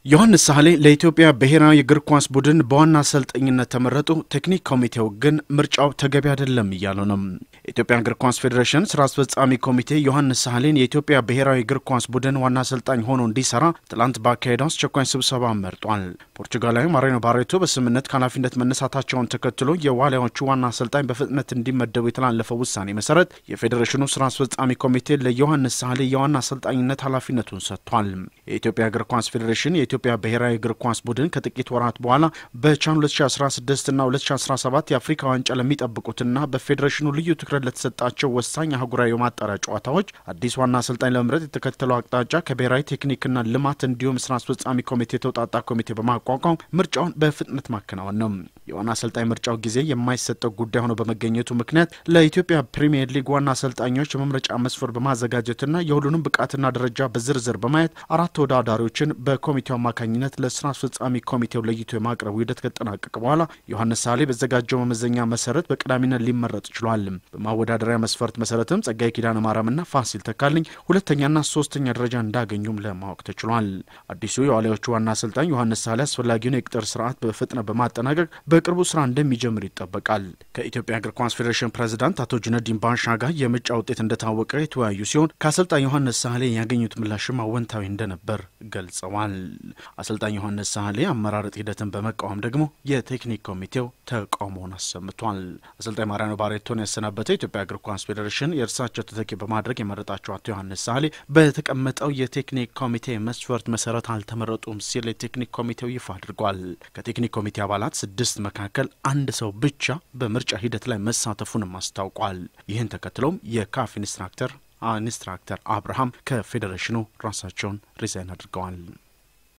ዮሐንስ ሳህሌ ለኢትዮጵያ ብሔራዊ እግር ኳስ ቡድን በዋና አሰልጣኝነት ተመረጡ። ቴክኒክ ኮሚቴው ግን ምርጫው ተገቢ አይደለም እያሉ ነው። ኢትዮጵያ እግር ኳስ ፌዴሬሽን ስራ አስፈጻሚ ኮሚቴ ዮሐንስ ሳህሌን የኢትዮጵያ ብሔራዊ እግር ኳስ ቡድን ዋና አሰልጣኝ ሆኖ እንዲሰራ ትላንት ባካሄደው አስቸኳይ ስብሰባ መርጧል። ፖርቹጋላዊ ማሪኖ ባሬቶ በስምምነት ከኃላፊነት መነሳታቸውን ተከትሎ የዋሊያዎቹ ዋና አሰልጣኝ በፍጥነት እንዲመደቡ የተላለፈው ውሳኔ መሰረት የፌዴሬሽኑ ስራ አስፈጻሚ ኮሚቴ ለዮሐንስ ሳህሌ የዋና አሰልጣኝነት ኃላፊነቱን ሰጥቷል። የኢትዮጵያ እግር ኳስ ፌዴሬሽን የኢትዮጵያ ብሔራዊ እግር ኳስ ቡድን ከጥቂት ወራት በኋላ በቻን 2016 እና 2017 የአፍሪካ ዋንጫ ለሚጠብቁትና በፌዴሬሽኑ ልዩ ትኩረት ለተሰጣቸው ወሳኝ አህጉራዊ ማጣሪያ ጨዋታዎች አዲስ ዋና አሰልጣኝ ለመምረጥ የተከተለው አቅጣጫ ከብሔራዊ ቴክኒክና ልማት እንዲሁም ስራ አስፈጻሚ ኮሚቴ ተውጣጣ ኮሚቴ በማቋቋም ምርጫውን በፍጥነት ማከናወን ነው። የዋና አሰልጣኝ ምርጫው ጊዜ የማይሰጠው ጉዳይ ሆኖ በመገኘቱ ምክንያት ለኢትዮጵያ ፕሪሚየር ሊግ ዋና አሰልጣኞች የመምረጫ መስፈርት በማዘጋጀትና የሁሉንም ብቃትና ደረጃ በዝርዝር በማየት አራት ተወዳዳሪዎችን በኮሚቴው አማካኝነት ለስራ አስፈጻሚ ኮሚቴው ለይቶ የማቅረቡ ሂደት ከተጠናቀቀ በኋላ ዮሐንስ ሳህሌ በዘጋጀው መመዘኛ መሰረት በቀዳሚነት ሊመረጥ ችሏል። በማወዳደሪያ መስፈርት መሰረትም ጸጋይ ኪዳነ ማርያምና ፋሲል ተካልኝ ሁለተኛና ሶስተኛ ደረጃ እንዳገኙም ለማወቅ ተችሏል። አዲሱ የዋሊያዎቹ ዋና አሰልጣኝ ዮሐንስ ሳህሌ አስፈላጊውን የቅጥር ስርዓት በፍጥነት በማጠናቀቅ በቅርቡ ስራ እንደሚጀምር ይጠበቃል። ከኢትዮጵያ እግር ኳስ ፌዴሬሽን ፕሬዝዳንት አቶ ጁነዲን ባሻ ጋር የምርጫ ውጤት እንደታወቀ የተወያዩ ሲሆን ከአሰልጣኝ ዮሐንስ ሳህሌ ያገኙት ምላሽም አወንታዊ እንደነበር ገልጸዋል። አሰልጣኝ ዮሐንስ ሳህሌ አመራረጥ ሂደትን በመቃወም ደግሞ የቴክኒክ ኮሚቴው ተቃውሞውን አሰምቷል። አሰልጣኝ ማሪኖ ባሬቶን ያሰናበተው የኢትዮጵያ እግር ኳስ ፌዴሬሽን የእርሳቸው ተተኪ በማድረግ የመረጣቸው አቶ ዮሐንስ ሳህሌ በተቀመጠው የቴክኒክ ኮሚቴ መስፈርት መሰረት አልተመረጡም ሲል የቴክኒክ ኮሚቴው ይፋ አድርጓል። ከቴክኒክ ኮሚቴ አባላት 6 መካከል አንድ ሰው ብቻ በምርጫ ሂደት ላይ መሳተፉንም አስታውቋል። ይህን ተከትሎም የካፍ ኢንስትራክተር አብርሃም ከፌዴሬሽኑ ራሳቸውን ሪዛይን አድርገዋል።